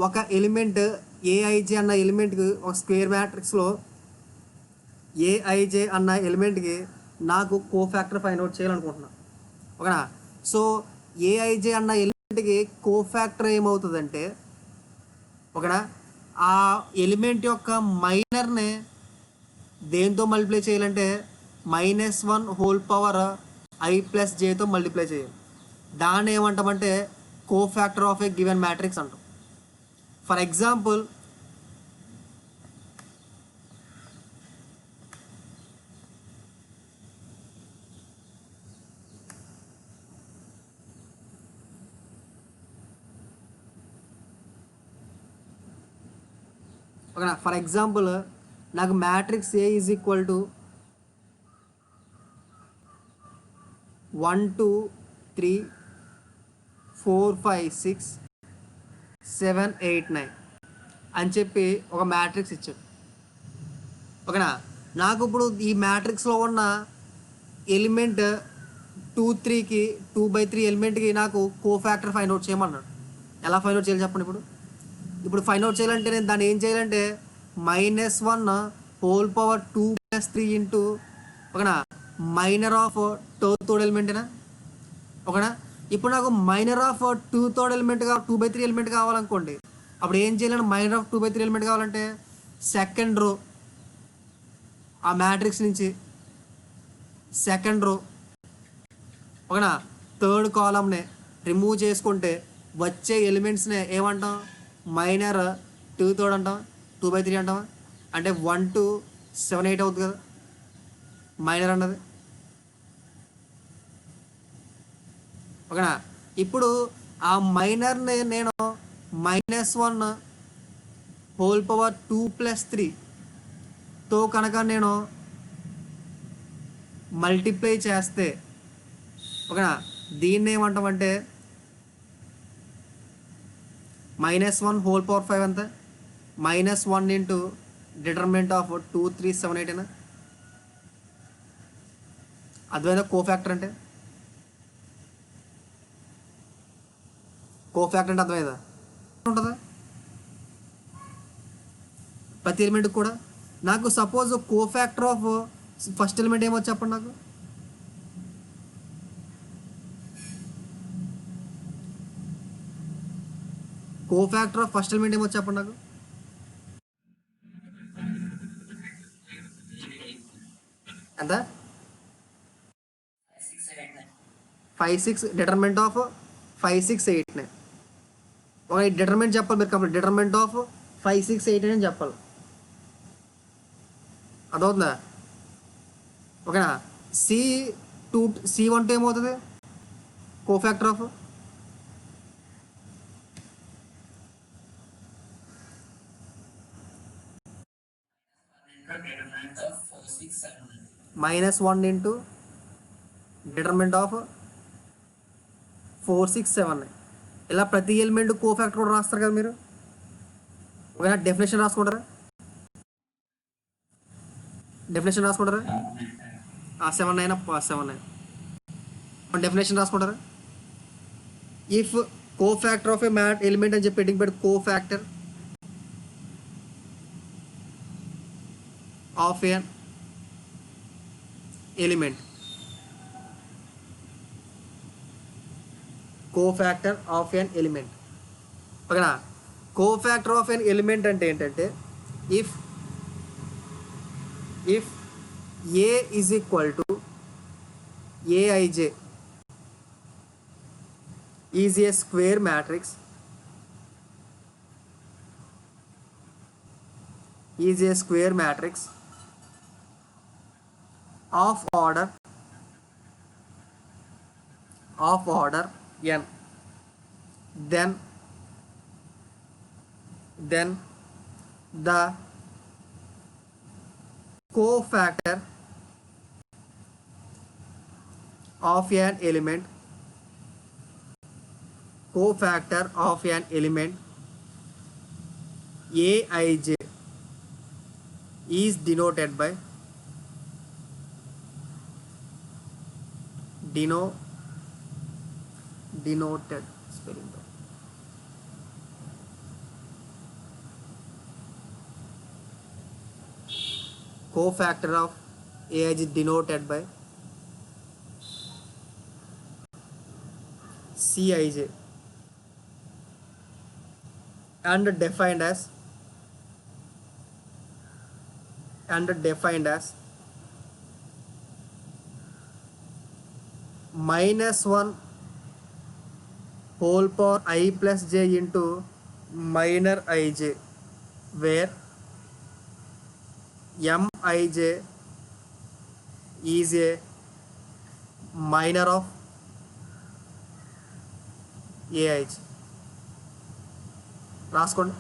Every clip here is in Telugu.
ఒక ఎలిమెంట్ ఏఐజే అన్న ఎలిమెంట్కి ఒక స్క్వేర్ మ్యాట్రిక్స్లో ఏఐజే అన్న ఎలిమెంట్కి నాకు కోఫ్యాక్టర్ ఫైండ్ అవుట్ చేయాలనుకుంటున్నాను. ఓకేనా? సో ఏఐజే అన్న ఎలిమెంట్కి కోఫ్యాక్టర్ ఏమవుతుందంటే, ఓకేనా, ఆ ఎలిమెంట్ యొక్క మైనర్ని దేంతో మల్టిప్లై చేయాలంటే -1 i + jతో మల్టిప్లై చేయాలి. దాన్ని ఏమంటామంటే cofactor of a given matrix అంటాం. ఫర్ ఎగ్జాంపుల్, ఓకేనా, ఫర్ ఎగ్జాంపుల్ నాకు matrix A is equal to 1 2 3 4 5 6 7 8 9 అని చెప్పి ఒక మ్యాట్రిక్స్ ఇచ్చాడు. ఓకేనా? నాకు ఇప్పుడు ఈ మ్యాట్రిక్స్లో ఉన్న ఎలిమెంట్ 2 3కి 2/3 ఎలిమెంట్కి నాకు కోఫ్యాక్టర్ ఫైండ్ అవుట్ చేయమన్నాడు. ఎలా ఫైండ్ అవుట్ చేయాలి చెప్పండి. ఇప్పుడు ఫైండ్ అవుట్ చేయాలంటే నేను దాన్ని ఏం చేయాలంటే -1 2 + 3 ఇంటూ, ఓకేనా, మైనర్ ఆఫ్ థర్డ్ ఎలిమెంటేనా. ఓకేనా? ఇప్పుడు నాకు మైనర్ ఆఫ్ 2/3 ఎలిమెంట్ 2/3 ఎలిమెంట్ కావాలనుకోండి. అప్పుడు ఏం చేయాలంటే మైనర్ ఆఫ్ 2/3 ఎలిమెంట్ కావాలంటే సెకండ్ రో, ఆ మ్యాట్రిక్స్ నుంచి సెకండ్ రో, ఓకేనా, థర్డ్ కాలమ్ని రిమూవ్ చేసుకుంటే వచ్చే ఎలిమెంట్స్నే ఏమంటాం? మైనర్ 2/3 అంటాం, 2/3 అంటాం. అంటే 1 2 7 8 అవుతుంది కదా మైనర్ అన్నది. ఓకేనా? ఇప్పుడు ఆ మైనర్ని నేను -1 2 + 3తో కనుక నేను మల్టిప్లై చేస్తే, ఓకేనా, దీన్ని ఏమంటామంటే -1 ఎంత? -1 ఇంటూ డిటర్మినెంట్ ఆఫ్ 2 3 7 8 అయినా అర్థమైందా? కోఫ్యాక్టర్ అంటే అర్థమైందా? ఉంటుందా ప్రతి ఎలిమెంట్కి కూడా? నాకు suppose cofactor of first element ఏమో చెప్పండి. నాకు కోఫ్యాక్టర్ ఆఫ్ ఫస్ట్ ఎలిమెంట్ ఏమో చెప్పండి. నాకు ఎంత? 5 6 డిటర్మినెంట్ ఆఫ్ 5 6 8 9. ఒక డిటర్మినెంట్ చెప్పాలి మీరు కంప్లీట్. డిటర్మినెంట్ ఆఫ్ 5 6 8 9 అని చెప్పాలి. అదవుతుందా? ఓకేనా? C1 2 ఏమవుతుంది? Cofactor of -1 into determinant of 4 6 7. ఇలా ప్రతి ఎలిమెంట్ కోఫ్యాక్టర్ కూడా రాస్తారు కదా మీరు. ఓకేనా? డెఫినేషన్ రాసుకుంటారా? 7 9 7 9 డెఫినేషన్ రాసుకుంటారా? If cofactor of a element అని చెప్పి హెడ్డింగ్ పెట్టి cofactor of an element, cofactor of an element. ఓకేనా? కోఫ్యాక్టర్ ఆఫ్ ఎన్ ఎలిమెంట్ అంటే ఏంటంటే if a is equal to a i j is a square matrix of order n, then the cofactor of an element aij is denoted by denoted spelling cofactor of Aij is denoted by Cij and defined as -1 whole power I plus j into minor ij, where mij is a minor of aij. రాసుకోండి.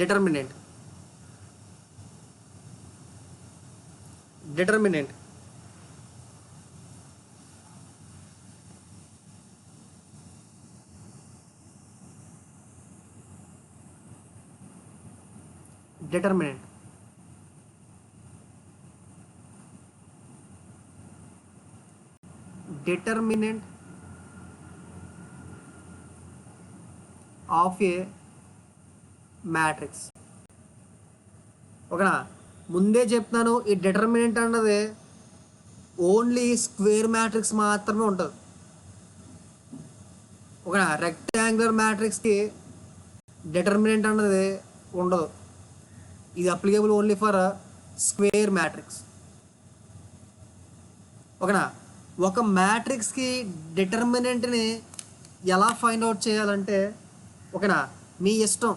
Determinant determinant determinant determinant of a matrix. ఓకేనా, ముందే చెప్తాను ఈ డిటర్మినెంట్ అన్నది ఓన్లీ స్క్వేర్ మ్యాట్రిక్స్ మాత్రమే ఉంటుంది. ఓకేనా, రెక్టాంగులర్ మ్యాట్రిక్స్కి డిటర్మినెంట్ అన్నది ఉండదు. ఇది applicable only for square matrix. ఓకేనా, ఒక మ్యాట్రిక్స్కి డిటర్మినెంట్ని ఎలా ఫైండ్ అవుట్ చేయాలంటే, ఓకేనా, మీ ఇష్టం.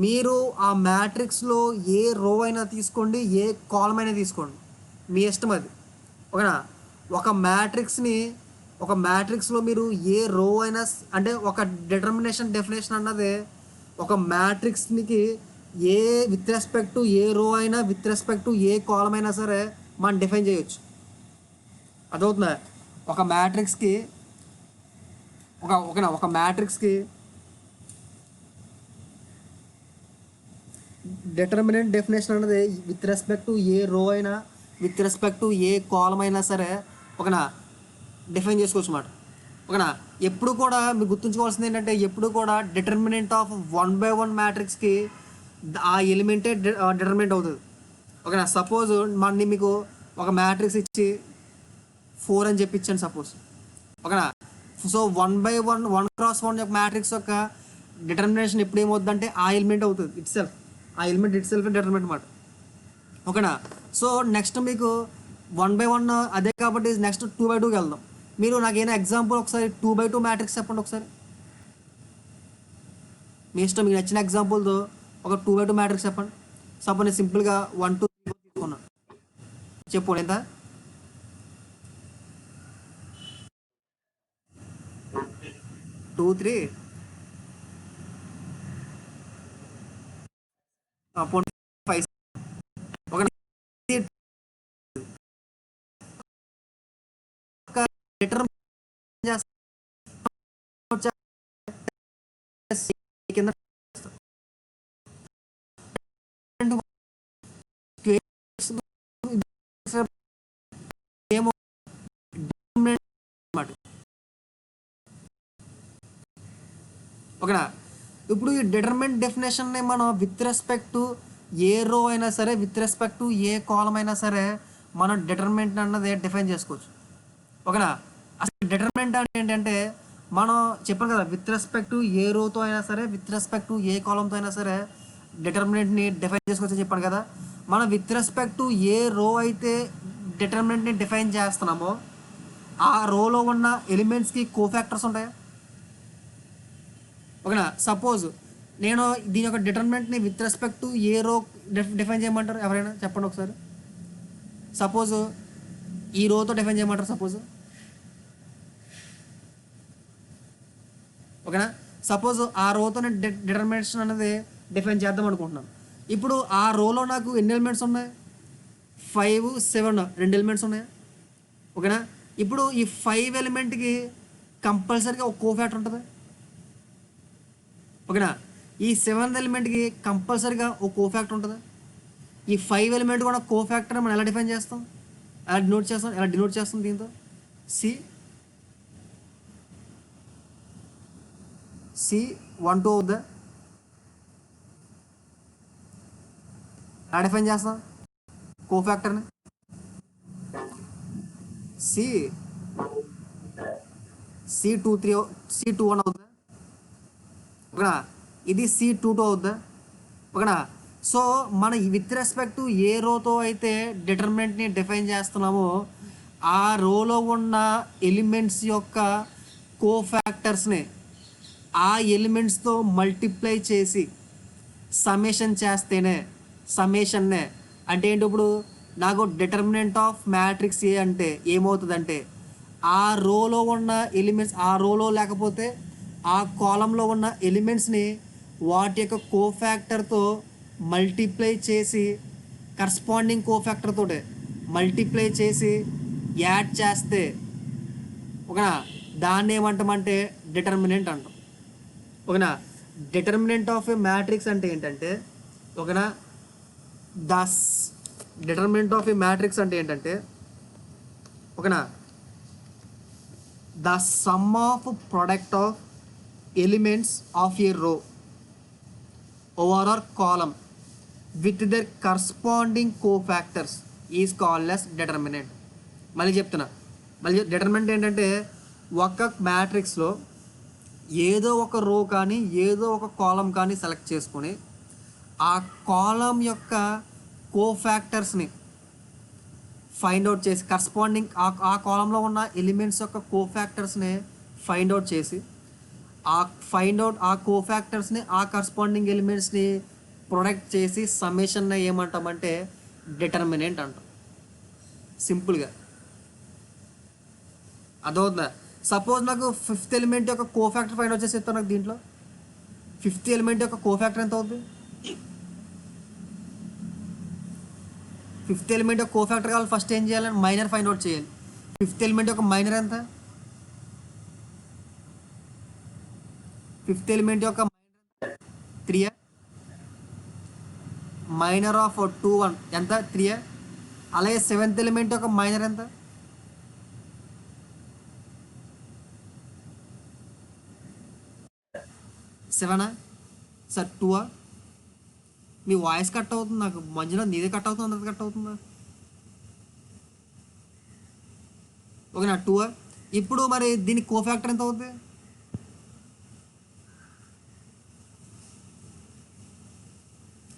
మీరు ఆ మ్యాట్రిక్స్లో ఏ రో అయినా తీసుకోండి, ఏ కాలమ్ అయినా తీసుకోండి, మీ ఇష్టం అది. ఓకేనా, ఒక మ్యాట్రిక్స్లో మీరు ఏ రో అయినా, అంటే ఒక డెఫినేషన్ అన్నది ఒక మ్యాట్రిక్స్కి ఏ విత్ రెస్పెక్ట్ టు ఏ రో అయినా, with respect to A column అయినా సరే మనం డిఫైన్ చేయొచ్చు. అదవుతుందా? ఒక మ్యాట్రిక్స్కి ఒక మ్యాట్రిక్స్కి డిటర్మినెంట్ డెఫినేషన్ అనేది విత్ రెస్పెక్ట్ టు ఏ రో అయినా, with respect to A column అయినా సరే ఒకనా డిఫైన్ చేసుకోవచ్చు అన్నమాట. ఓకేనా, ఎప్పుడు కూడా మీరు గుర్తుంచుకోవాల్సింది ఏంటంటే, ఎప్పుడు కూడా డిటర్మినెంట్ ఆఫ్ 1/1 మ్యాట్రిక్స్కి ఆ ఎలిమెంటే డిటర్మినెంట్ అవుతుంది. ఓకేనా, సపోజ్ మీకు ఒక మ్యాట్రిక్స్ ఇచ్చి 4 అని చెప్పి ఇచ్చాను సపోజ్. ఓకేనా, సో 1/1 1x1 యొక్క మ్యాట్రిక్స్ యొక్క డిటర్మినేషన్ ఎప్పుడు ఏమవుతుందంటే ఆ ఎలిమెంట్ అవుతుంది ఇట్ సెల్ఫ్. ఆ ఎలిమెంట్ ఇట్ సెల్ఫ్ డిటర్మినెంట్ అన్నమాట. ఓకేనా, సో నెక్స్ట్ మీకు 1/1 అదే కాబట్టి నెక్స్ట్ 2/2కి వెళ్దాం. మీరు నాకేమైనా ఎగ్జాంపుల్ ఒకసారి 2/2 మ్యాట్రిక్స్ చెప్పండి ఒకసారి. మీ ఇష్టం, మీకు నచ్చిన ఎగ్జాంపుల్తో ఒక 2/2 మ్యాట్రిక్స్ చెప్పండి. సపోజ్ నేను సింపుల్గా 1 2 3 తీసుకున్నాను. చెప్పు ఎంత? 2 3 5. ఒక కింద ఏమో ఓకేనా. ఇప్పుడు ఈ డిటర్మినెంట్ డెఫినేషన్ని మనం విత్ రెస్పెక్ట్ టు ఏ రో అయినా సరే, with respect to A column అయినా సరే మనం డిటర్మినెంట్ అన్నది డిఫైన్ చేసుకోవచ్చు. ఓకేనా, అసలు డిటర్మినెంట్ అంటే ఏంటంటే, మనం చెప్పాం కదా, విత్ రెస్పెక్ట్ టు ఏ రోతో అయినా సరే, విత్ రెస్పెక్ట్ టు ఏ కాలమ్తో అయినా సరే డిటర్మినెంట్ని డిఫైన్ చేసుకోవచ్చు అని చెప్పాను కదా. మనం విత్ రెస్పెక్ట్ టు ఏ రో అయితే డిటర్మినెంట్ని డిఫైన్ చేస్తున్నామో ఆ రోలో ఉన్న ఎలిమెంట్స్కి కోఫాక్టర్స్ ఉంటాయా? ఓకేనా, సపోజ్ నేను దీని యొక్క డిటర్మినెంట్ని విత్ రెస్పెక్ట్ టు ఏ రో డిఫైన్ చేయమంటారు ఎవరైనా చెప్పండి ఒకసారి. సపోజ్ ఈ రోతో డిఫైన్ చేయమంటారు సపోజ్. ఓకేనా, సపోజ్ ఆ రోతో నేను డిటర్మినేషన్ అనేది డిఫైన్ చేద్దాం అనుకుంటున్నాను. ఇప్పుడు ఆ రోలో నాకు ఎన్ని ఎలిమెంట్స్ ఉన్నాయి? 5 7 2 ఎలిమెంట్స్ ఉన్నాయి. ఓకేనా, ఇప్పుడు ఈ 5 ఎలిమెంట్కి కంపల్సరీగా ఒక కోఫాక్టర్ ఉంటుంది. ఓకేనా, ఈ 7th ఎలిమెంట్కి కంపల్సరీగా ఒక కోఫాక్టర్ ఉంటుంది. ఈ 5 ఎలిమెంట్ కూడా కోఫాక్టర్ మనం ఎలా డిఫైన్ చేస్తాం, ఎలా డినోట్ చేస్తాం దీంతో C 1 2 అవుద్దా? ఎలా డిఫైన్ చేస్తాం కోఫాక్టర్ని? సి C23 C21 అవుతుందా ఓకేనా, ఇది C22 అవుద్దా ఓకేనా. సో మన విత్ రెస్పెక్ట్ టు ఏ రోతో అయితే డిటర్మినెంట్ని డిఫైన్ చేస్తున్నామో ఆ రోలో ఉన్న ఎలిమెంట్స్ యొక్క కోఫాక్టర్స్ని ఆ ఎలిమెంట్స్తో మల్టిప్లై చేసి సమ్మేషన్ చేస్తేనే సమ్మేషన్నే అంటే ఏంటి, ఇప్పుడు నాకు డిటర్మినెంట్ ఆఫ్ మ్యాట్రిక్స్ ఏ అంటే ఏమవుతుందంటే ఆ రోలో ఉన్న ఎలిమెంట్స్, ఆ రోలో లేకపోతే ఆ కాలంలో ఉన్న ఎలిమెంట్స్ని వాటి యొక్క కోఫాక్టర్తో మల్టిప్లై చేసి కరస్పాండింగ్ కోఫాక్టర్తో మల్టిప్లై చేసి యాడ్ చేస్తే ఓకేనా దాన్ని ఏమంటామంటే డిటర్మినెంట్ అంటాం ఓకేనా. డిటర్మినెంట్ ఆఫ్ ఏ మ్యాట్రిక్స్ అంటే ఏంటంటే ఓకేనా, thus determinant of a matrix అంటే ఏంటంటే ఓకేనా, the sum of product of elements of a row over or column with their corresponding cofactors is called as determinant. మళ్ళీ చెప్తున్నా, మళ్ళీ డిటర్మినెంట్ ఏంటంటే ఒక మ్యాట్రిక్స్లో ఏదో ఒక రో కానీ ఏదో ఒక కాలం కానీ సెలెక్ట్ చేసుకొని ఆ కాలం యొక్క కోఫాక్టర్స్ని ఫైండ్ అవుట్ చేసి కరస్పాండింగ్ ఆ కాలంలో ఉన్న ఎలిమెంట్స్ యొక్క కోఫాక్టర్స్ని ఫైండ్ అవుట్ చేసి ఆ కోఫాక్టర్స్ని ఆ కరస్పాండింగ్ ఎలిమెంట్స్ని ప్రొడక్ట్ చేసి సమ్మేషన్ ఏమంటామంటే డిటర్మినెంట్ అంటాం సింపుల్గా. అదవుతుందా? సపోజ్ నాకు ఫిఫ్త్ ఎలిమెంట్ యొక్క కోఫాక్టర్ ఫైండ్ అవుట్ చేసి చెప్తాను. నాకు దీంట్లో ఫిఫ్త్ ఎలిమెంట్ యొక్క కోఫాక్టర్ ఎంత అవుతుంది? ఫిఫ్త్ ఎలిమెంట్ యొక్క కోఫాక్టర్ కావాలి, ఫస్ట్ ఏం చేయాలని మైనర్ ఫైండ్ అవుట్ చేయాలి. ఫిఫ్త్ ఎలిమెంట్ యొక్క మైనర్ ఎంత? ఫిఫ్త్ ఎలిమెంట్ యొక్క మైనర్ 3 మైనర్ ఆఫ్ 2 1 ఎంత 3. అలాగే సెవెంత్ ఎలిమెంట్ యొక్క మైనర్ ఎంత? 7 సార్ 2. మీ వాయిస్ కట్ అవుతుంది, నాకు మధ్యలో నీదే కట్ అవుతుంది, అందరిది కట్ అవుతుందా ఓకేనా 2. ఇప్పుడు మరి దీనికి కోఫాక్టర్ ఎంత అవుతుంది?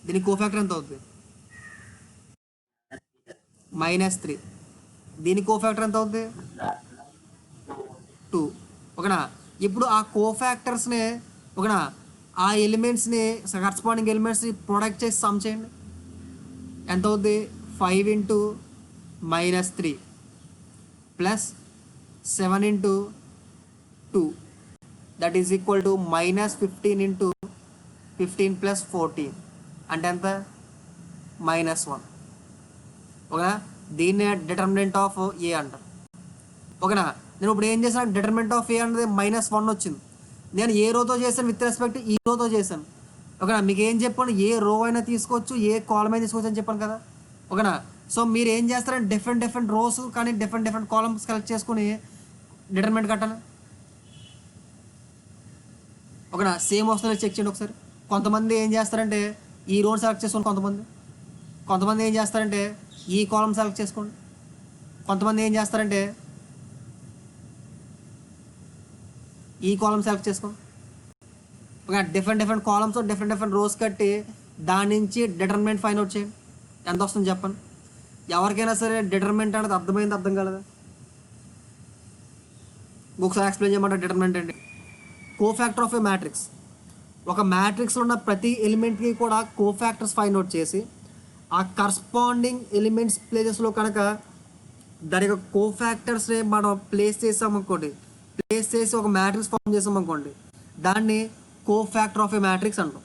దీనికి కోఫాక్టర్ ఎంత అవుతుంది? -3. దీని కోఫాక్టర్ ఎంత అవుతుంది? 2 ఓకేనా. ఇప్పుడు ఆ కోఫాక్టర్స్ని ఓకేనా ఆ ఎలిమెంట్స్ని కరస్పాండింగ్ ఎలిమెంట్స్ని ప్రొడక్ట్ చేసి సమ్ చేయండి. ఎంత అవుద్ది? 5 × -3 plus 7 × 2 that is equal to -15 × 15 + 14 అంటే ఎంత? -1 ఓకేనా. దీన్నే డిటర్మినెంట్ ఆఫ్ ఏ అంటారు ఓకేనా. నేను ఇప్పుడు ఏం చేశాను, డిటర్మినెంట్ ఆఫ్ ఏ అనేది -1 వచ్చింది. నేను ఏ రోతో చేశాను, విత్ రెస్పెక్ట్ ఈ రోతో చేశాను ఓకేనా. మీకు ఏం చెప్పాను, ఏ రో అయినా తీసుకోవచ్చు, ఏ కాలం అయినా తీసుకోవచ్చు అని చెప్పాను కదా ఓకేనా. సో మీరు ఏం చేస్తారంటే డిఫరెంట్ రోస్ కానీ డిఫరెంట్ కాలమ్స్ కలెక్ట్ చేసుకుని డిటర్మినెంట్ కట్టాలి ఓకేనా. సేమ్ వస్తుందో చెక్ చేయండి ఒకసారి. కొంతమంది ఏం చేస్తారంటే ఈ రోడ్ సెలెక్ట్ చేసుకోండి, కొంతమంది ఏం చేస్తారంటే ఈ కాలం సెలెక్ట్ చేసుకోండి, కొంతమంది ఏం చేస్తారంటే ఈ కాలం సెలెక్ట్ చేసుకోండి okay. Different columns different rows కట్టి దాని నుంచి డిటర్మినెంట్ ఫైండ్ అవుట్ చేయండి. ఎంత వస్తుంది చెప్పండి. ఎవరికైనా సరే డిటర్మినెంట్ అనేది అర్థమైంది అర్థం కాలేదా? ఒకసారి ఎక్స్ప్లెయిన్ చేయమంటారు. డిటర్మినెంట్ ఏంటి? Cofactor of a matrix. ఒక మ్యాట్రిక్స్లో ఉన్న ప్రతి ఎలిమెంట్కి కూడా కోఫాక్టర్స్ ఫైండ్ అవుట్ చేసి ఆ కరస్పాండింగ్ ఎలిమెంట్స్ ప్లేసెస్లో కనుక దాని యొక్క కోఫాక్టర్స్ని మనం ప్లేస్ చేసామనుకోండి, ప్లేస్ చేసి ఒక మ్యాట్రిక్స్ ఫామ్ చేసామనుకోండి, దాన్ని కోఫాక్టర్ ఆఫ్ ఏ మ్యాట్రిక్స్ అంటాం.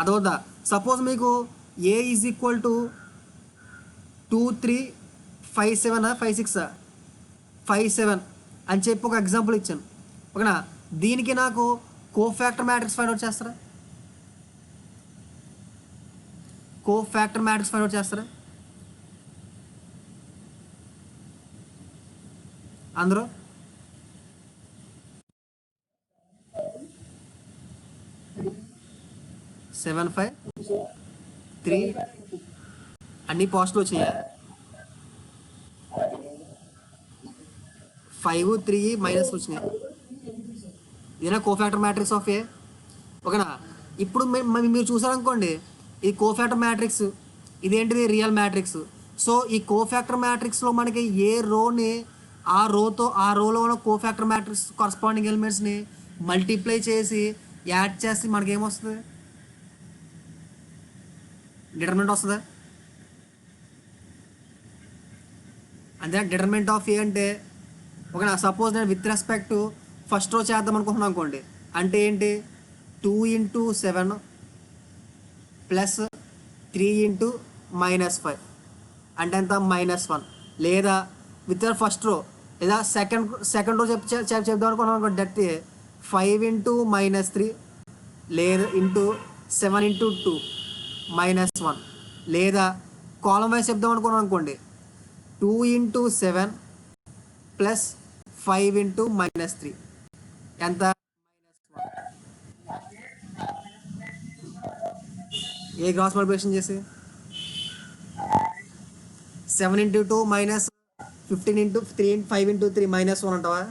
అదవుద్దా? సపోజ్ మీకు ఏ ఈజ్ ఈక్వల్ టు 2 3 5 7 5 6 5 7 అని చెప్పి ఒక ఎగ్జాంపుల్ ఇచ్చాను ఓకేనా. దీనికి నాకు కోఫాక్టర్ మ్యాట్రిక్స్ ఫైండ్ అవుట్ చేస్తారా? కోఫాక్టర్ మ్యాట్రిక్స్ ఫైండ్ అవుట్ చేస్తారా అందరూ? సెవెన్ 5 3 అన్ని పాజిటివ్ వచ్చినాయా? 5 3 మైనస్ వచ్చినాయి. ఇదేనా కోఫాక్టర్ మ్యాట్రిక్స్ ఆఫ్ ఏ? ఓకేనా? ఇప్పుడు మీరు చూసారనుకోండి, ఇది కోఫాక్టర్ మ్యాట్రిక్స్, ఇదేంటిది రియల్ మ్యాట్రిక్స్. సో ఈ కోఫాక్టర్ మ్యాట్రిక్స్లో మనకి ఏ రోని ఆ రోలో ఉన్న కోఫాక్టర్ మ్యాట్రిక్స్ కరస్పాండింగ్ ఎలిమెంట్స్ని మల్టిప్లై చేసి యాడ్ చేసి మనకి ఏమొస్తుంది? డిటర్మినెంట్ వస్తుందా? అంతే. డిటర్మినెంట్ ఆఫ్ ఏ అంటే ఓకేనా? సపోజ్ నేను విత్ రెస్పెక్ట్ ఫస్ట్ రో చేద్దాం అనుకుంటున్నాను అనుకోండి, అంటే ఏంటి? 2 × 7 ప్లస్ 3 × -5 అంటే ఎంత? -1. లేదా విత్ ఫస్ట్ రో లేదా సెకండ్ రో చెప్దాం అనుకున్నాం అనుకోండి, డైరెక్ట్ 5 × -3 లేదా 7 × 2 -1. లేదా కాలం వైజ్ చెప్దాం అనుకున్నాం అనుకోండి, 2 × 7 ప్లస్ 5 × -3 ఎంత? ఏ గ్రాస్ మల్టిప్లికేషన్ చేసి 7 × 2 -15 × 3 5 × 3 -1 అంటావా?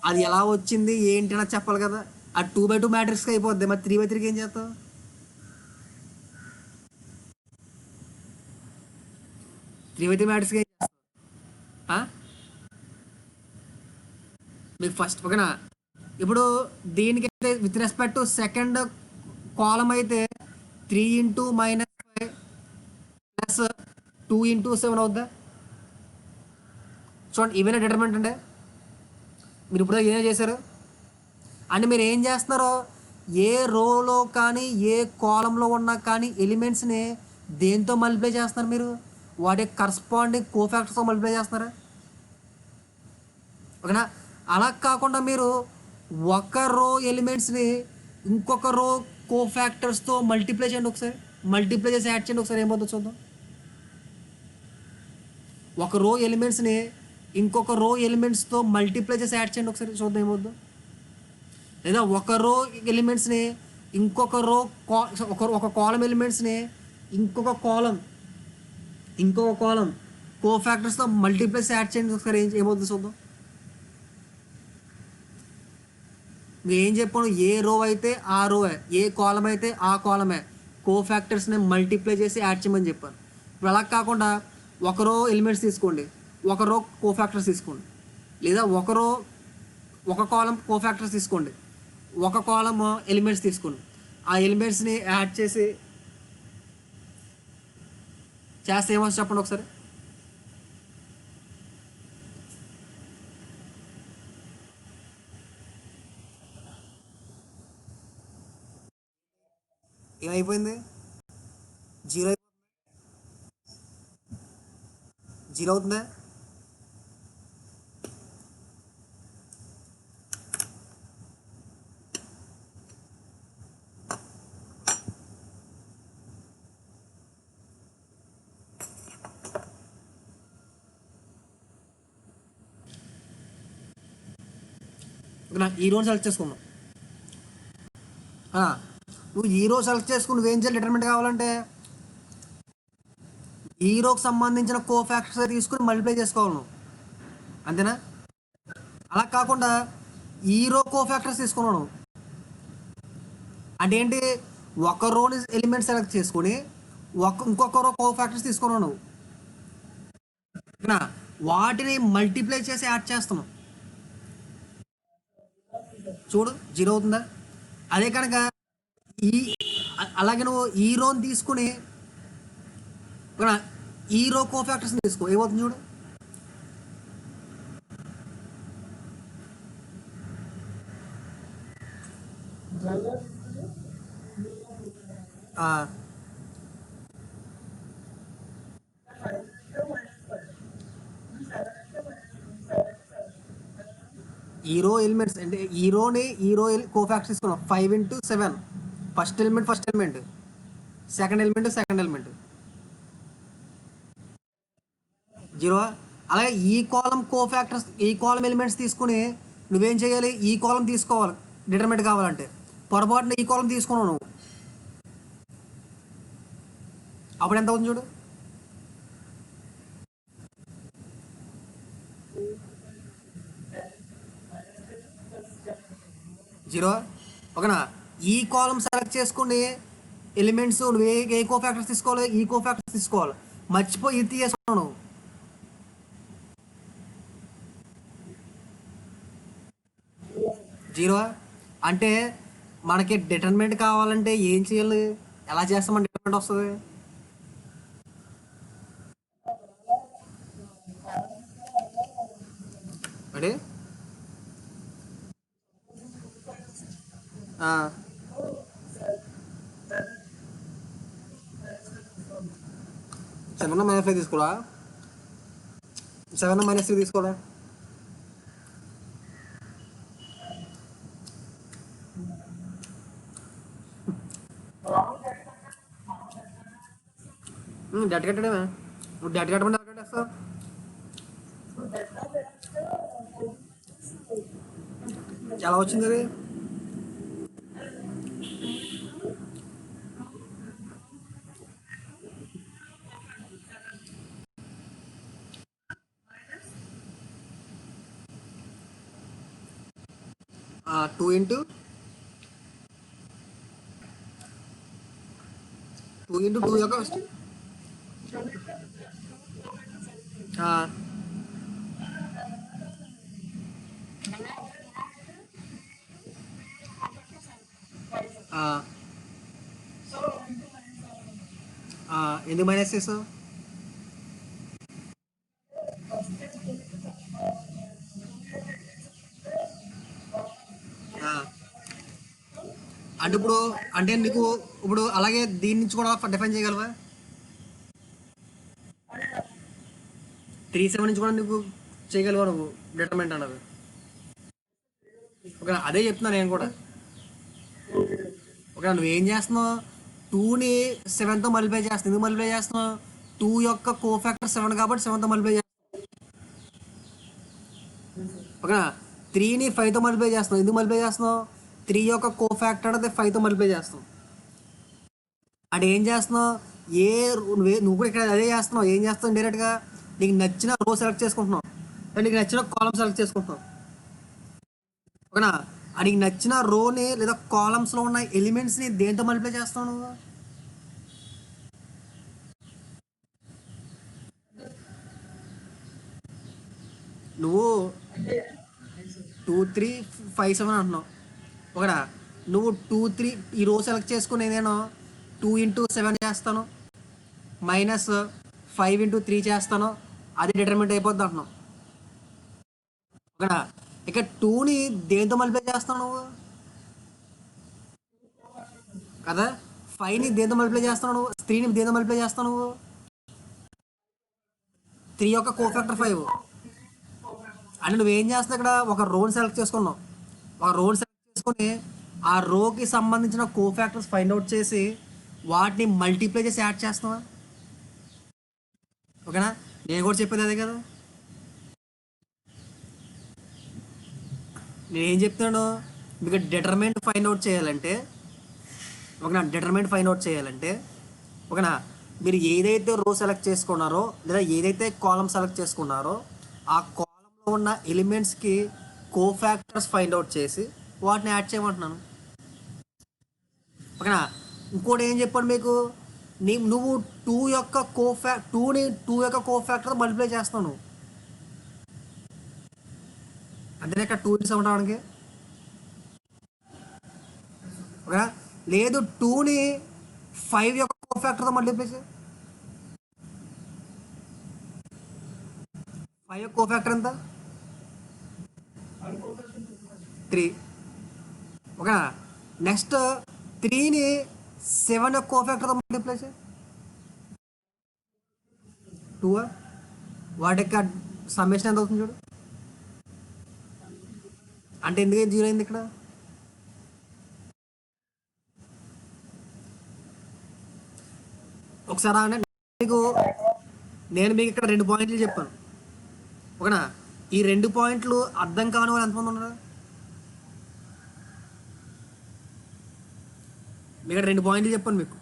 అది ఎలా వచ్చింది ఏంటి అని చెప్పాలి కదా. ఆ 2/2 మ్యాట్రిక్స్కి అయిపోద్ది, మరి 3/3కి ఏం చేస్తావు? 3/3 మ్యాట్రిక్స్కి ఏం చేస్తావు? మీకు ఫస్ట్ ఓకేనా? ఇప్పుడు దీనికైతే with respect to second column అయితే 3 × -5 ప్లస్ 2 × 7 అవుద్దా? చూడండి, ఇవన్నీ డిటర్మినెంట్ అంటే మీరు ఇప్పుడు ఏం చేశారు అంటే మీరు ఏం చేస్తున్నారో, ఏ రోలో కానీ ఏ కాలంలో ఉన్నా కానీ ఎలిమెంట్స్ని దేంతో మల్టిప్లై చేస్తున్నారు? మీరు వాటి కరస్పాండింగ్ కోఫాక్టర్స్తో మల్టిప్లై చేస్తున్నారా? ఓకేనా? అలా కాకుండా మీరు ఒక రో ఎలిమెంట్స్ని ఇంకొక రో కోఫాక్టర్స్తో మల్టిప్లై చేయండి ఒకసారి. మల్టిప్లై చేసి యాడ్ చేయండి ఒకసారి, ఏమవుతుందో చూద్దాం. ఒక రో ఎలిమెంట్స్ని ఇంకొక రో ఎలిమెంట్స్తో మల్టిప్లై చేసి యాడ్ చేయండి ఒకసారి, చూద్దాం ఏమవుతుందో. లేదా ఒక రో ఎలిమెంట్స్ని ఇంకొక రో ఒక కాలం ఎలిమెంట్స్ని ఇంకొక కాలం కోఫాక్టర్స్తో మల్టిప్లై చేసి యాడ్ చేయండి ఒకసారి, ఏమవుతుందో చూద్దాం. ఏం చెప్పాను? ఏ రో అయితే ఆ రోవే, ఏ కాలం అయితే ఆ కాలమే, కోఫాక్టర్స్ని మల్టిప్లై చేసి యాడ్ చేయమని చెప్పాను. ఇప్పుడు అలా కాకుండా ఒక రో ఎలిమెంట్స్ తీసుకోండి, ఒక రో కోఫాక్టర్స్ తీసుకోండి, లేదా ఒక కాలం కోఫాక్టర్స్ తీసుకోండి, ఒక కాలం ఎలిమెంట్స్ తీసుకోండి. ఆ ఎలిమెంట్స్ని యాడ్ చేస్తే ఏమొస్తుంది చెప్పండి ఒకసారి. ఏమైపోయింది? జీరో అవుతుందా? ఈ రోజు సెలెక్ట్ చేసుకున్నావు. నువ్వు ఈ రోజు సెలెక్ట్ చేసుకుని నువ్వేం చేయాలి? డిటర్మినెంట్ కావాలంటే ఈ రోకి సంబంధించిన కోఫాక్టర్స్ తీసుకుని మల్టిప్లై చేసుకోవాలి నువ్వు, అంతేనా? అలా కాకుండా ఈ రో కోఫాక్టర్స్ తీసుకున్నావు అంటే ఏంటి? ఒక రోని ఎలిమెంట్ సెలెక్ట్ చేసుకుని ఇంకొక రో కోఫాక్టర్స్ తీసుకున్నావు నువ్వు, వాటిని మల్టిప్లై చేసి యాడ్ చేస్తున్నావు. చూడు, జీరో అవుతుందా? అదే కనుక అలాగే నువ్వు ఈ రోని తీసుకుని ఈ రో కోఫాక్టర్స్ తీసుకో, ఏమవుతుంది చూడు. ఈ రో ఎలిమెంట్స్ అంటే ఈ రో కోఫాక్టర్స్ తీసుకున్నాం. 5 × 7 ఫస్ట్ ఎలిమెంట్, సెకండ్ ఎలిమెంట్ 0. అలాగే ఈ కాలం కోఫాక్టర్స్, ఈ కాలం ఎలిమెంట్స్ తీసుకుని నువ్వేం చేయాలి? ఈ కాలం తీసుకోవాలి డిటర్మినెంట్ కావాలంటే. పొరపాటున ఈ కాలం తీసుకున్నావు నువ్వు, అప్పుడు ఎంత అవుతుంది చూడు. జీరో. ఓకేనా, ఈ కాలం సెలెక్ట్ చేసుకుని ఎలిమెంట్స్ నువ్వు ఏ కో ఫ్యాక్టర్స్ తీసుకోవాలి, ఈ కో ఫ్యాక్టర్స్ తీసుకోవాలి, మర్చిపోయి ఇది తీసుకున్నావు నువ్వు. జీరో. అంటే మనకి డిటర్మినెంట్ కావాలంటే ఏం చేయాలి, ఎలా చేస్తామని డిటర్మినెంట్ వస్తుంది. అంటే 7 - 5 తీసుకోరా, 7 - 3 తీసుకోరా. డెట్ కట్టడమే. నువ్వు డెట్ కట్టమంటే ఎలా కట్టేస్తావు? ఎలా వచ్చింది అది? 2 ఇంటూ 2 యొక్క ఆ, ఆ, ఎందుకు మైనస్ చేస్తావు? ఆ, అంటే ఇప్పుడు, అంటే నీకు ఇప్పుడు అలాగే దీని నుంచి కూడా డిఫైన్ చేయగలవా? 3 7 నుంచి కూడా నీకు చేయగలవా నువ్వు డిటర్మెంట్ అన్నది? ఓకే, అదే చెప్తున్నా నేను కూడా. ఓకే, నువ్వేం చేస్తున్నావు, 2ని 7తో మల్టిప్లై చేస్తున్నావు. ఎందుకు మల్టిప్లై చేస్తున్నావు? 2 యొక్క కో ఫ్యాక్టర్ 7 కాబట్టి 7తో మల్టిప్లై చేస్తున్నావు. ఓకేనా, 3ని 5తో మల్టిప్లై చేస్తున్నావు. ఎందుకు మల్టిప్లై చేస్తున్నావు? 3 యొక్క కో ఫ్యాక్టర్ అయితే 5తో మల్టిప్లై చేస్తావు. అంటే ఏం చేస్తున్నావు, నువ్వు కూడా ఇక్కడ అదే చేస్తున్నావు. ఏం చేస్తావు, డైరెక్ట్గా నీకు నచ్చిన రో సెలెక్ట్ చేసుకుంటున్నావు, నీకు నచ్చిన కాలం సెలెక్ట్ చేసుకుంటున్నావు. ఓకేనా, నీకు నచ్చిన రోని లేదా కాలమ్స్లో ఉన్న ఎలిమెంట్స్ని దేంతో మల్టిప్లై చేస్తావు నువ్వు? నువ్వు 2 3 5 7 అంటున్నావు. ఒకడా నువ్వు 2 3 ఈ రో సెలెక్ట్ చేసుకుని నేను 2 ఇంటూ 7 చేస్తాను, -5 ఇంటూ 3 చేస్తాను, అది డిటర్మినెంట్ అయిపోద్ది అంటున్నావు. ఒకడా ఇక 2ని దేంతో మల్టిప్లై చేస్తావు నువ్వు కదా, 5ని దేంతో మల్టిప్లై చేస్తావు నువ్వు, 3ని దేంతో మల్టిప్లై చేస్తావు నువ్వు, 3 యొక్క కో ఫ్యాక్టర్ 5. అంటే నువ్వేం చేస్తావు, ఇక్కడ ఒక రోని సెలెక్ట్ చేసుకున్నావు. ఒక రోని సెలెక్ట్ చేసుకుని ఆ రోకి సంబంధించిన కో ఫ్యాక్టర్స్ ఫైండ్ అవుట్ చేసి వాటిని మల్టిప్లై చేసి యాడ్ చేస్తావా? ఓకేనా, నేను కూడా చెప్పేది అదే కదా. నేనేం చెప్తున్నాను, మీకు డిటర్మెంట్ ఫైండ్ అవుట్ చేయాలంటే, ఓకేనా, డిటర్మెంట్ ఫైండ్ అవుట్ చేయాలంటే, ఓకేనా, మీరు ఏదైతే రో సెలెక్ట్ చేసుకున్నారో లేదా ఏదైతే కాలం సెలెక్ట్ చేసుకున్నారో ఆ కాలంలో ఉన్న ఎలిమెంట్స్కి కో ఫ్యాక్టర్స్ ఫైండ్ అవుట్ చేసి వాటిని యాడ్ చేయమంటున్నాను. ఓకేనా, ఇంకోటి ఏం చెప్పాడు మీకు, నువ్వు 2 యొక్క టూని 2 యొక్క కో ఫ్యాక్టర్ మల్టిప్లై చేస్తావు నువ్వు. అంతేనా, ఇక్కడ 2 ఇంటూ 7 రావడానికి. ఓకేనా, లేదు 2ని 5 యొక్క కో ఫ్యాక్టర్తో మల్టిప్లై చేయి. 5 యొక్క కో ఫ్యాక్టర్ ఎంత? 3. ఓకేనా, నెక్స్ట్ 3ని 7 యొక్క కో ఫ్యాక్టర్తో మల్టిప్లై చేయి. 2. వాటి యొక్క సమ్మేషన్ ఎంత అవుతుంది చూడు. అంటే ఎందుకు 0 అయింది ఇక్కడ? ఒకసారి నేను మీకు ఇక్కడ 2 పాయింట్లు చెప్పాను. ఓకేనా, ఈ 2 పాయింట్లు అర్థం కాని వాళ్ళు ఎంతమంది ఉన్నారు? మీకు 2 పాయింట్లు చెప్పాను మీకు.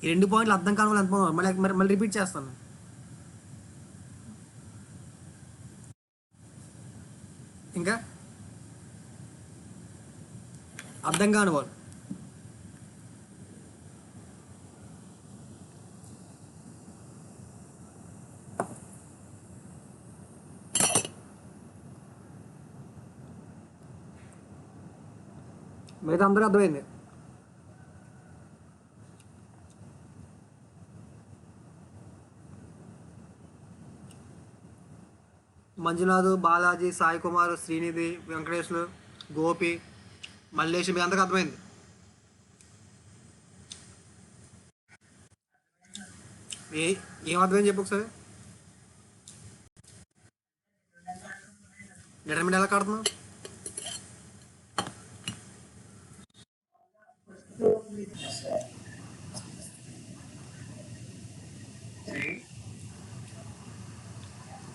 ఈ 2 పాయింట్లు అర్థం కాని వాళ్ళు ఎంత మళ్ళీ రిపీట్ చేస్తాను. ఇంకా అర్థం కాని వాళ్ళు మిగతా అందరూ అర్థమైంది. మంజునాథ్, బాలాజీ, సాయి కుమార్, శ్రీనిధి, వెంకటేశ్లు, గోపి, మల్లేష్, మీ అందరికి అర్థమైంది. ఏం అర్థమైంది చెప్పు ఒకసారి. డిటర్మినెంట్ ఎలా కడుతున్నావు?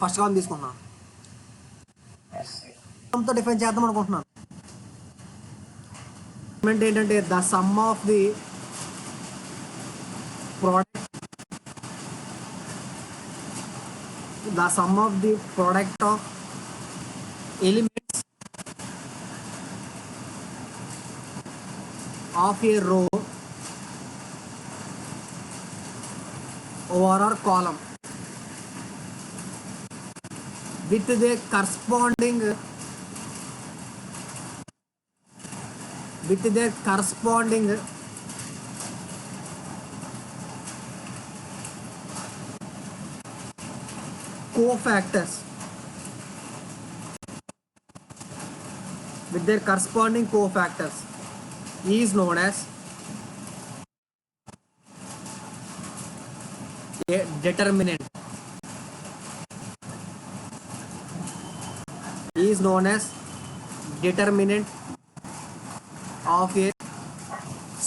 ఫస్ట్ కాలం తీసుకుంటున్నాను, డిఫైన్ చేద్దాం అనుకుంటున్నాను. ఏంటంటే the sum of the product of elements of a row or column with their corresponding cofactors is known as a determinant. Of a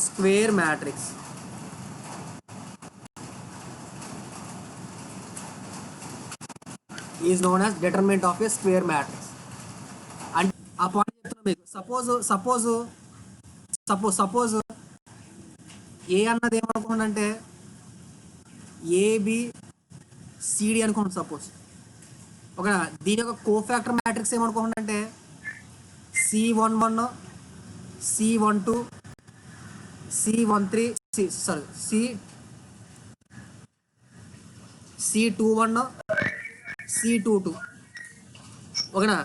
square matrix. Is known as determinant of a square matrix. And ఆ పాయింట్ చెప్తున్నా మీకు. సపోజ్ ఏ అన్నది ఏమనుకోండి, ఏబిసిడి అనుకోండి. సపోజ్ ఒక దీని యొక్క cofactor matrix ఏమనుకోండి, C11, C12, C13, C21, C22. ఓకేనా?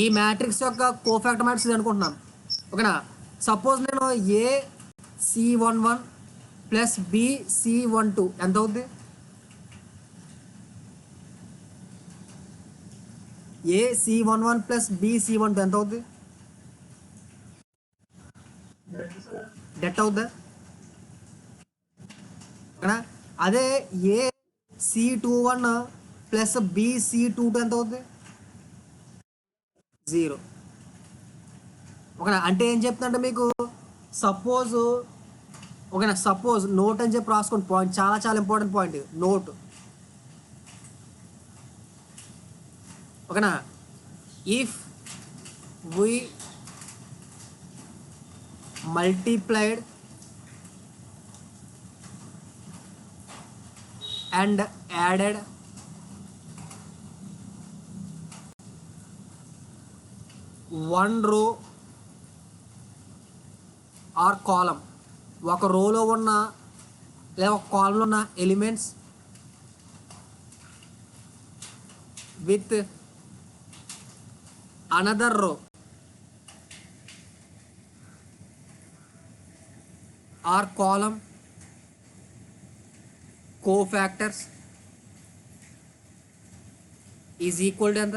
ఈ మ్యాట్రిక్స్ యొక్క కోఫాక్టర్ మ్యాట్రిక్స్ అనుకుంటున్నాను. ఓకేనా? సపోజ్ నేను ఏ C11 ప్లస్ బి C12 ఎంత అవుద్ది? ఏ C11 ప్లస్ బి C12 ఎంత అవుద్ది? డెట్ అవుద్దా? అదే ఏ C21 ప్లస్ బి C22 ఎంత అవుద్ది? 0. ఓకేనా? అంటే ఏం చెప్తుందంటే మీకు, సపోజ్ ఓకేనా, సపోజ్ నోట్ అని చెప్పి రాసుకోండి. పాయింట్ చాలా చాలా ఇంపార్టెంట్ పాయింట్, నోట్. ఓకేనా? If we multiplied and added one row or column, ఒక రోలో ఉన్న లేదా ఒక కాలంలో ఉన్న ఎలిమెంట్స్ విత్ అనదర్ రో or column cofactors is equal to ఎంత?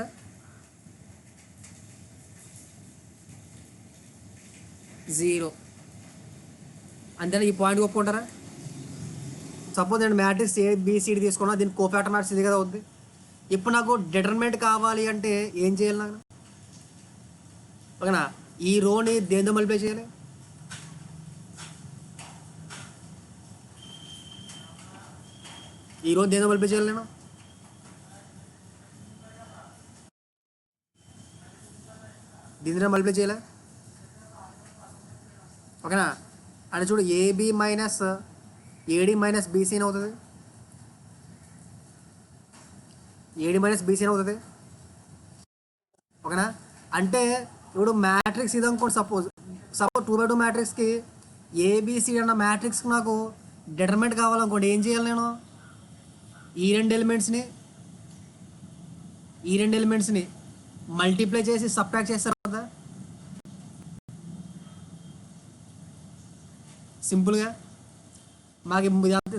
0. అంతేనా? ఈ పాయింట్ ఒప్పుకుంటారా? సపోజ్ నేను మ్యాట్రిక్స్ ఏబిసిడి తీసుకున్నా, దీని కోఫాక్టర్ మ్యాట్రిక్స్ ఇది కదా అవుద్ది. ఇప్పుడు నాకు డిటర్మినెంట్ కావాలి అంటే ఏం చేయాలి నాకు? ఓకేనా? ఈ రోని దేంతో మల్టిప్లై చేయాలి? ఈ రోజు దేంతో మల్టిప్లై చేయాలి? నేను దీనితో మల్టిప్లై చేయాలి. ఓకేనా? అంటే చూడు AB minus AD minus BC అని అవుతుంది, ఏడి మైనస్ బీసీ అని అవుతుంది. ఓకేనా? అంటే ఇప్పుడు మ్యాట్రిక్స్ ఇది అనుకోండి, సపోజ్ 2x2 మ్యాట్రిక్స్కి ఏబిసి అన్న మ్యాట్రిక్స్కి నాకు డిటర్మినెంట్ కావాలనుకోండి, ఏం చేయాలి నేను? ఈ రెండు ఎలిమెంట్స్ని మల్టిప్లై చేసి సబ్ట్రాక్ట్ చేస్తారు కదా సింపుల్గా. మాకు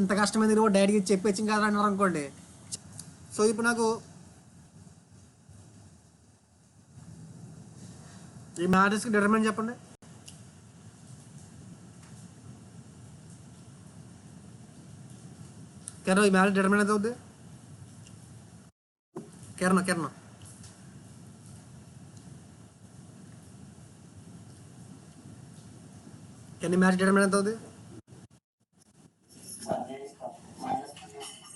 ఇంత కష్టమైంది కూడా డైరెక్ట్గా చెప్పేచ్చింది కదా అన్నారు అనుకోండి. సో ఇప్పుడు నాకు ఈ మ్యాట్రిక్స్కి డిటర్మినెంట్ చెప్పండి. కిరణ్, ఈ మ్యాట్రిక్స్ డిటర్మినెంట్ ఎంత అవుద్ది? కిరణ్ మ్యాట్రిక్స్ డిటర్మినెంట్ ఎంత అవుద్ది?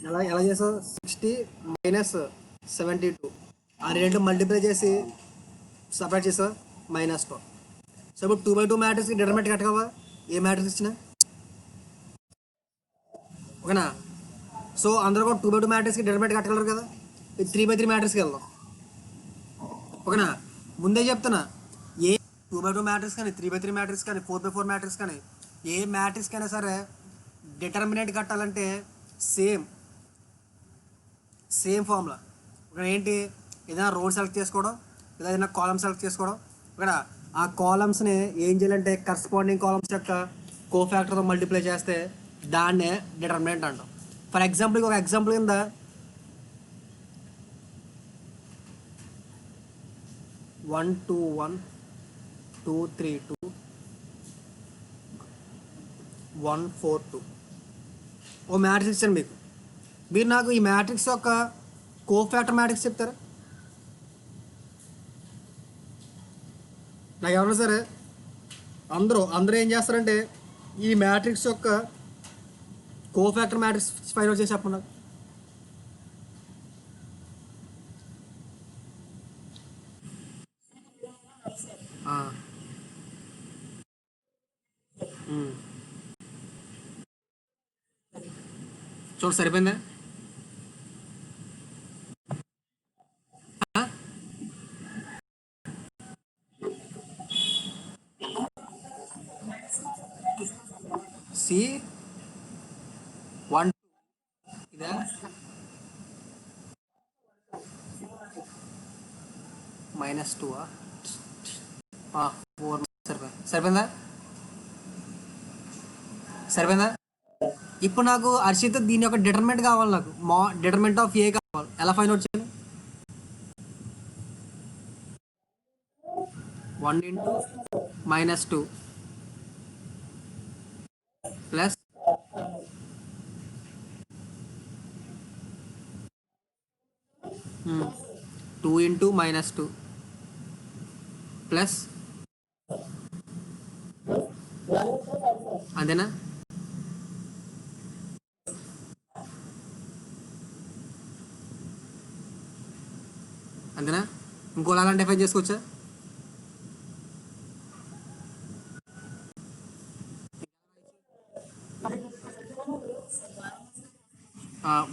ఎలా చేసావు? 60 మైనస్ 72 ఆ రెండు మల్టిప్లై చేసి సపరేట్ చేసావు -2. సో ఇప్పుడు 2x2 మ్యాట్రిక్స్కి డిటర్మినెంట్ కట్టగలవా ఏ మ్యాట్రిక్స్ ఇచ్చినా? ఓకేనా? సో అందరూ కూడా 2x2 మ్యాట్రిక్స్కి డిటర్మినెంట్ కట్టగలరు కదా. ఇది 3x3 మ్యాట్రిక్స్కి వెళ్దాం. ఓకేనా? ముందే చెప్తున్నా, ఏ 2x2 మ్యాట్రిక్స్ కానీ 3x3 మ్యాట్రిక్స్ కానీ 4x4 మ్యాట్రిక్స్ కానీ ఏ మ్యాట్రిక్స్ కైనా సరే డిటర్మినెంట్ కట్టాలంటే సేమ్ ఫార్ములా. ఇక్కడ ఏంటి, ఏదైనా రోడ్ సెలెక్ట్ చేసుకోవడం లేదా ఏదైనా కాలమ్ సెలెక్ట్ చేసుకోవడం. ఇక్కడ ఆ కాలమ్స్ని ఏం చేయాలంటే కరస్పాండింగ్ కాలమ్స్ యొక్క కోఫ్యాక్టర్తో మల్టిప్లై చేస్తే దాన్నే డిటర్మినెంట్ అంటాం. ఫర్ ఎగ్జాంపుల్ ఒక ఎగ్జాంపుల్ కింద 1 2 1 2 3 2 1 4 2 ఓ మ్యాట్రిక్స్ ఇచ్చాను మీకు. మీరు నాకు ఈ మ్యాట్రిక్స్ యొక్క కోఫ్యాక్టర్ మ్యాట్రిక్స్ చెప్తారా? నాకు ఎవరైనా సరే అందరూ ఏం చేస్తారంటే ఈ మ్యాట్రిక్స్ యొక్క కోఫ్యాక్టర్ మ్యాట్రిక్స్ ఫైండ్ అవుట్ చేసి చెప్పండి. చూడు సరిపోయిందా? సి 1 ఇదా -2 4 సరిపోయిందా? ఇప్పుడు నాకు హర్షిత్ దీని యొక్క డిటర్మినెంట్ కావాలి, నాకు డిటర్మినెంట్ ఆఫ్ ఏ కావాలి. ఎలా ఫైండ్ అవుట్ చేయాలి? 1 × -2 ప్లస్ 2 × -2 ప్లస్ అంతేనా? ఇంకోలా డిఫైన్ చేసుకోవచ్చా?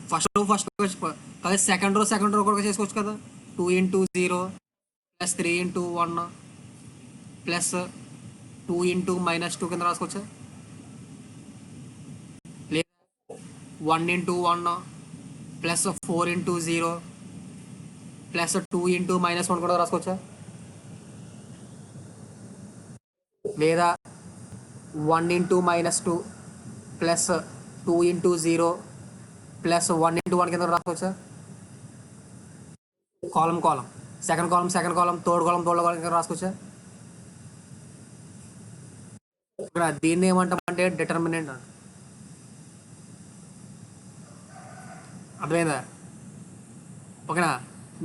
ఫస్ట్ కదా, సెకండ్ రో కూడా చేసుకోవచ్చు కదా. 2 × 0 ప్లస్ 3 × 1 ప్లస్ 2 × -2 కింద రాసుకోవచ్చా? లేదా 1 × 1 ప్లస్ 4 × 0 ప్లస్ 2 × -1 కూడా రాసుకోవచ్చా? లేదా 1 × -2 ప్లస్ 2 × 0 ప్లస్ 1 × 1 కింద రాసుకోవచ్చా? కాలం సెకండ్ కాలం థర్డ్ కాలం కింద రాసుకోవచ్చా? ఇక్కడ దీన్ని ఏమంటామంటే డిటర్మినెంట్ అంట. అర్థమైందా? ఓకేనా?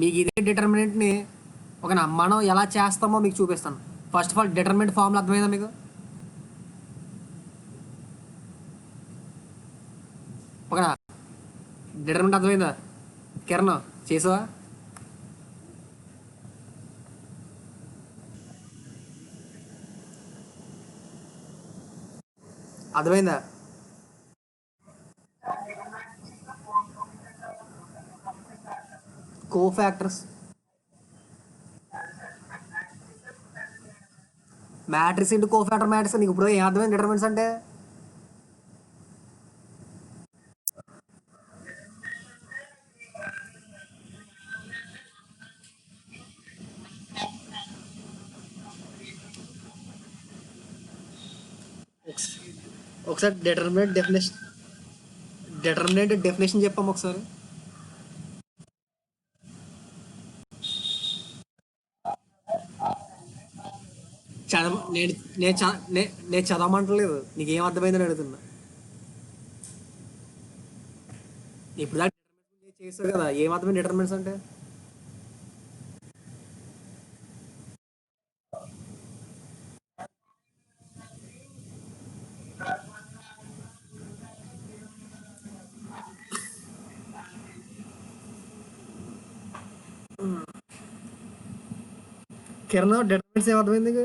మీకు ఇదే డిటర్మినెంట్ని ఓకేనా మనం ఎలా చేస్తామో మీకు చూపిస్తాను. First of all determinant formula అర్థమైందా మీకు? ఓకేనా? డిటర్మినెంట్ అర్థమైందా? కిరణ్ చేసావా? అర్థమైందా? కో ఫ్యాక్టర్స్. మ్యాట్రిక్స్ ఇంటూ కో ఫ్యాక్టర్ మ్యాట్రిక్స్ నీకు ఇప్పుడు ఏం అర్థమైంది డిటర్మినెంట్స్ అంటే? ఒకసారి డెఫినేషన్ చెప్పాము ఒకసారి. చదవ నేను నేను చ నేను చదవమంటలేదు, నీకు ఏం అర్థమైందని అడుగుతున్నా. ఇప్పుడు దాకా determinants చేసావు కదా, ఏం అర్థమైంది డిటర్మినెంట్స్ అంటే? కిరణ్ డిటర్మినెంట్స్ ఏం అర్థమైంది నీకు?